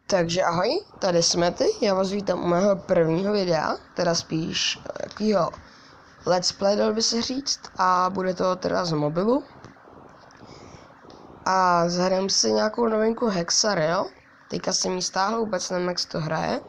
Takže ahoj, tady jsme ty, já vás vítám u mého prvního videa, teda spíš takovýho let's play, dal by se říct, a bude to teda z mobilu. A zahrajeme si nějakou novinku Hexareal, teďka jsem ji stáhl, vůbec nevím, jak se to hraje.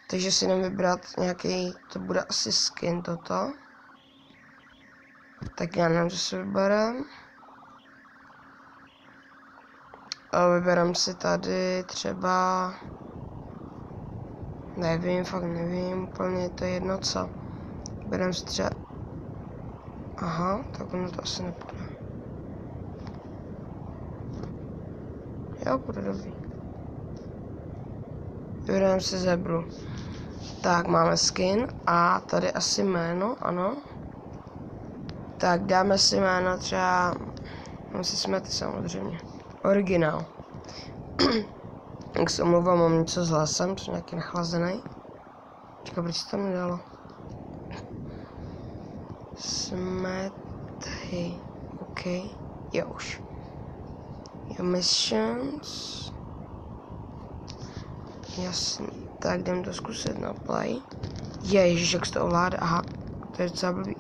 Takže si jdem vybrat nějaký, to bude asi skin toto. Tak já nevím, co si vyberem. Vyberem si tady třeba, nevím, fakt nevím, úplně to je jedno co. Vyberem si třeba, aha, tak ono to asi nepůjde. Jo, bude dobrý. Vybereme si zebru. Tak, máme skin a tady asi jméno, ano. Tak dáme si jméno třeba, mám si smetý samozřejmě. Originál. Jak se omlouvám, mám něco s hlasem, jsem nějaký nachlazený. Čekaj, proč se tam nedalo? Smethy. OK. Jo už. Jo, missions. Jasný. Tak jdem to zkusit na play. Ježiš, jak se to ovládá. Aha. To je docela blbý.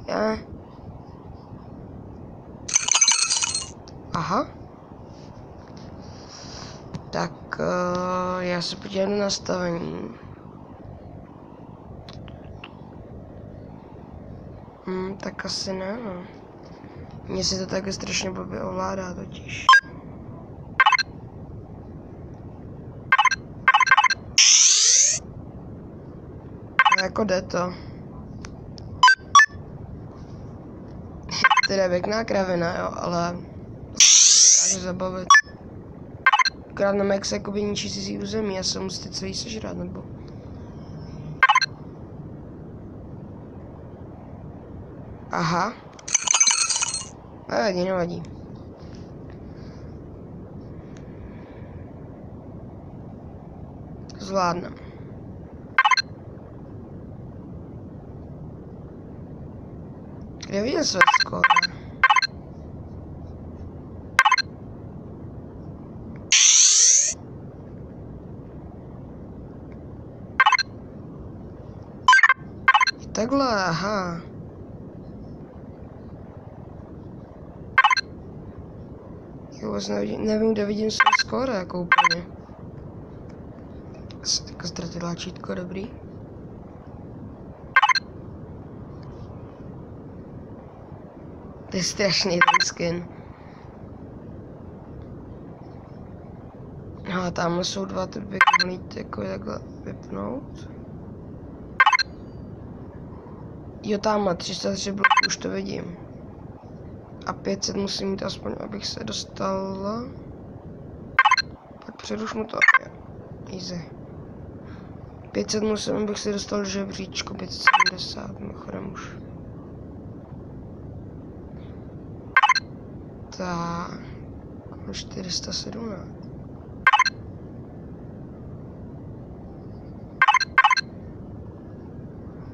Aha. Tak já se podívám do nastavení. Tak asi ne, no. Mně se to také strašně blbě ovládá totiž. Jako jde to. Teda pěkná kravina, jo, ale dokáže zabavit. Akorát na Max jakoby ničí cizí území, já se musíte celý sežrat, nebo... Aha. Nevadí, nevadí. Zvládnem. Kde viděl své skóre? Takhle, aha. Já vůbec nevím, kde vidím své skóre, jako úplně. Asi teďka ztratila čítko, dobrý. To je strašný ten skin. No a tamhle jsou dva, ty bych mohl jít jako takhle vypnout. Jo, tamhle 303 bloků, už to vidím. A 500 musím mít aspoň, abych se dostal. Tak předuš mu to. Easy. 500 musím, abych se dostal do žebříčku, 570, mimochodem už. Tak, 417.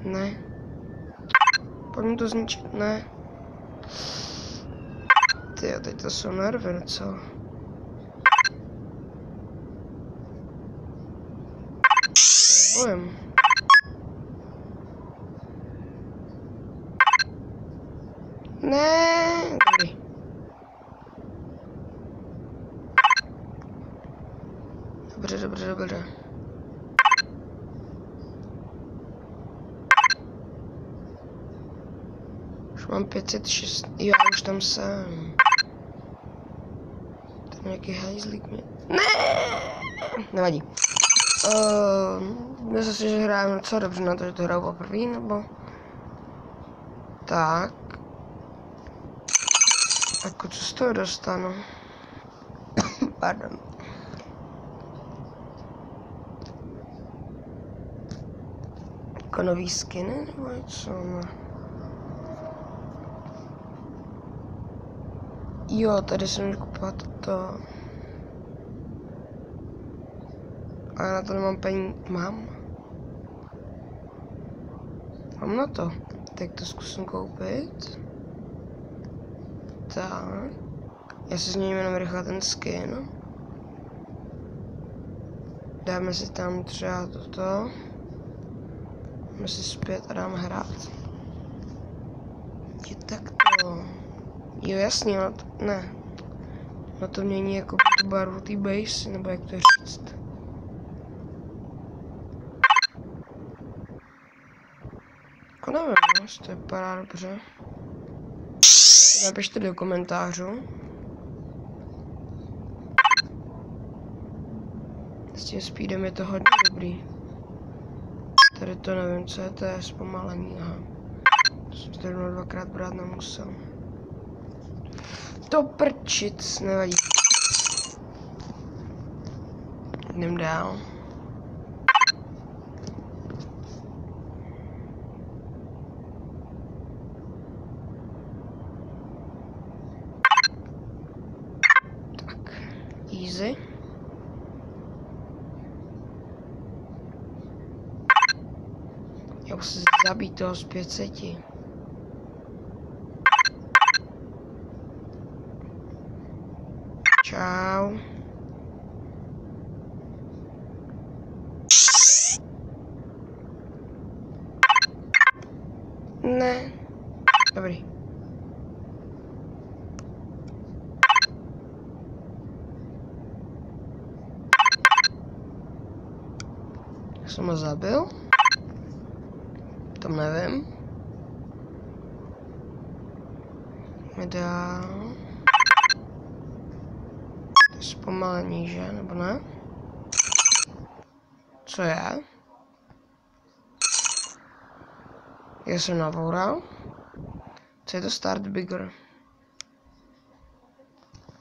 Ne. Pojďme to zničit, ne. Tyjo, teď to jsou nervy docela. Bojím. Ne, dobrý. Dobře, dobře, dobře. Už mám 506, jo, už tam jsem. Tam nějaký hajzlík mě... Ne! Nevadí. Myslím si, že hrajeme docela dobře na to, že to hraju poprvé, nebo... Tak. Jako co z toho dostanu? Pardon. Jako nový skiny, nebo něco? No. Jo, tady jsem můžu kupovat to. A já na to nemám peníze. Mám na to. Tak to zkusím koupit. Tak. Já si změním jenom rychle ten skin. Dáme si tam třeba toto. Dáme si zpět a dáme hrát. Je takto. Jo, jasně, no ne. No to mění jako tu barvu té base, nebo jak to říct. Jako nevím, no, to vypadá dobře. Napište do komentářů. S tím speedem je to hodně dobrý. Tady to nevím, co je, to je zpomalení, aha. To jsem to jednou dvakrát brát nemusel. To prčic, nevadí. Jdem dál. Tak, easy. Já už se zabít toho z 500. Čau. Ne. Dobrý. Jsem ho zabil? To nevím. Dál. Zpomalení, že? Nebo ne? Co je? Já jsem naboural. Co je to start bigger?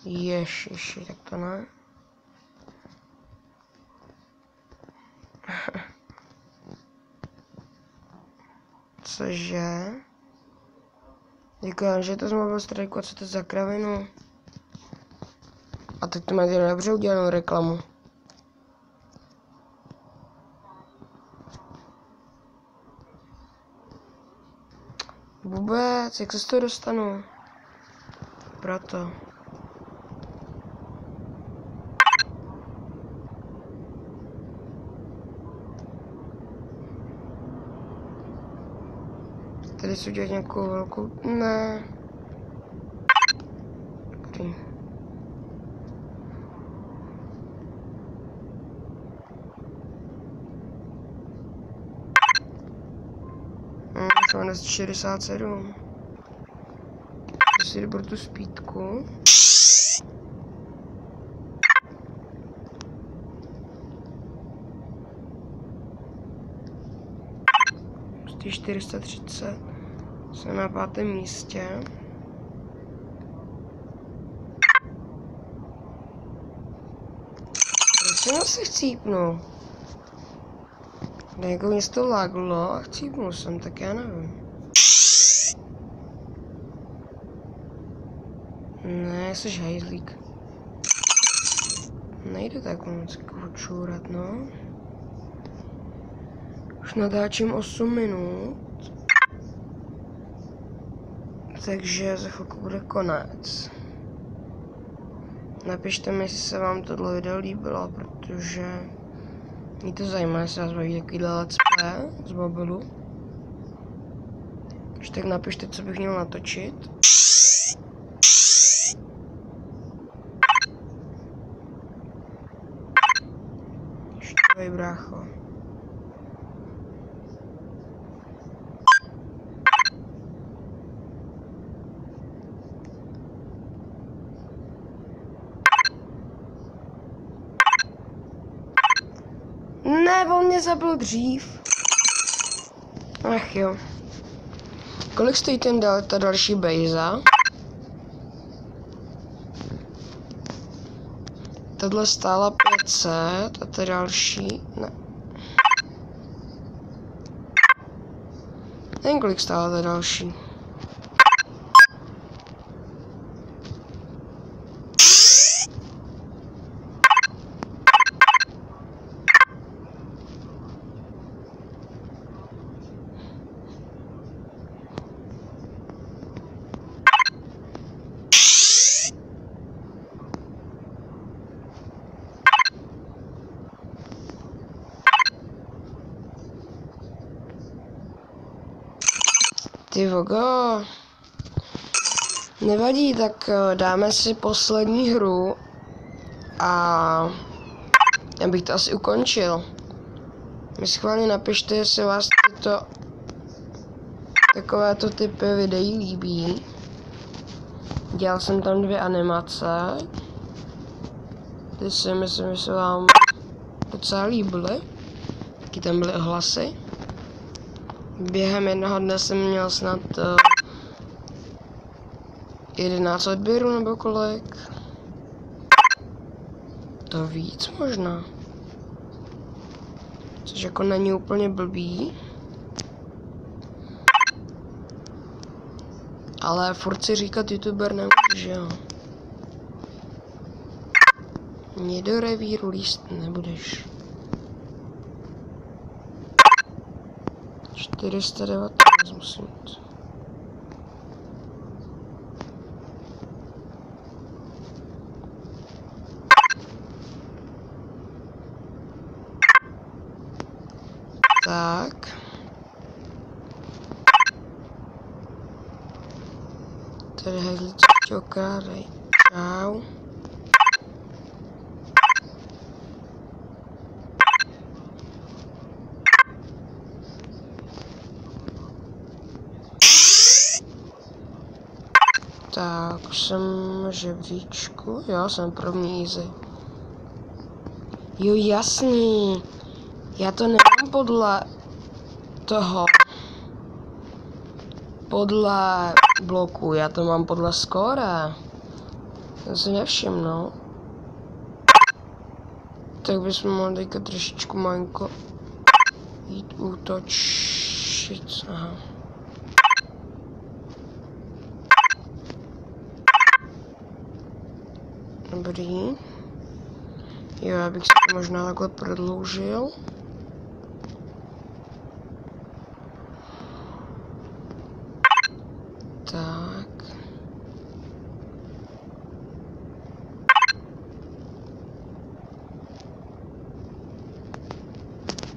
Ježiši, tak to ne. Cože? Říkám, že to z Mobile Strike, a co to za kravinu? A teď to máte dobře udělanou reklamu. Vůbec, jak se z toho dostanu? Proto. Tady si udělat nějakou velkou... Ne. Dobrý. Jsem na 67. Si budu tu speedku. 430. Jsem na 5. místě. Proč jsem se chcípnul? Jako mě to laglo a chcípnul jsem, tak já nevím. Ne, jsi hajzlík. Nejde tak moc čůrat, no. Už natáčím 8 minut. Takže za chvilku bude konec. Napište mi, jestli se vám tohle video líbilo, protože mě to zajímá, jestli vás baví takovýhle let's play z mobilu. Takže tak napište, co bych měl natočit. Štěvej brácho. Ne, on mě zabil dřív. Ach jo. Kolik stojí ta další bejza? Tohle stála 500 a ta další... Ne. Nevím, kolik stála ta další. Ty vogo. Nevadí, tak dáme si poslední hru a já bych to asi ukončil. Mi schválně napište, jestli vás takovéto typy videí líbí. Dělal jsem tam 2 animace. Ty si myslím, že se vám docela líbily. Taky tam byly ohlasy. Během jednoho dne jsem měl snad 11 odběrů nebo kolik. To víc možná. Což jako není úplně blbý. Ale furt si říkat youtuber nemůže, že jo. Mě do revíru líst nebudeš. 419 musím jít. Tak. Tady hejtlici ještě okrádají. Čau. Tak, už jsem v žebříčku. Jo, jsem pro mě easy. Jo, jasný. Já to nemám podle toho. Podle bloku, já to mám podle skóre. To si nevšimnu. Tak bychom mohli teďka trošičku malinko jít útočit. Aha. Dobrý. Jo, já bych si to možná takhle prodloužil. Tak.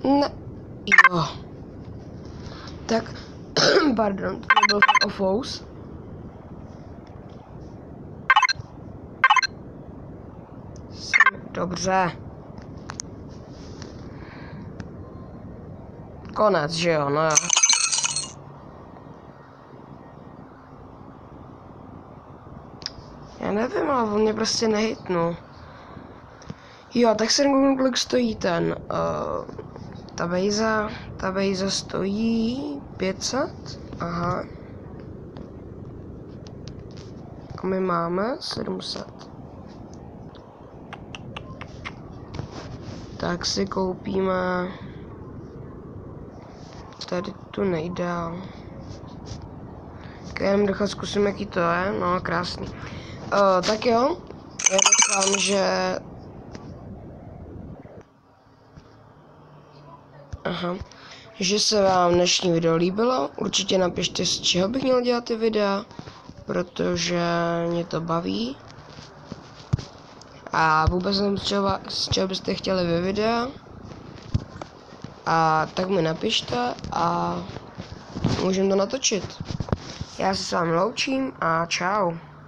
Ne. Jo. Tak. Pardon, to nebyl tak ofous. Dobře. Konec, že jo, no jo. Já nevím, ale on mě prostě nehitnul. Jo, tak se nekouknu, kolik stojí ten. Ta bejza stojí 500. Aha. A my máme 700. Tak si koupíme tady tu nejdál. Jenom dochod zkusím, jaký to je. No, krásný. Tak jo, já doufám, že se vám dnešní video líbilo. Určitě napište, z čeho bych měl dělat ty videa, protože mě to baví. A vůbec nevím, z čeho byste chtěli vy videa. A tak mi napište a můžeme to natočit. Já se s vámi loučím a čau.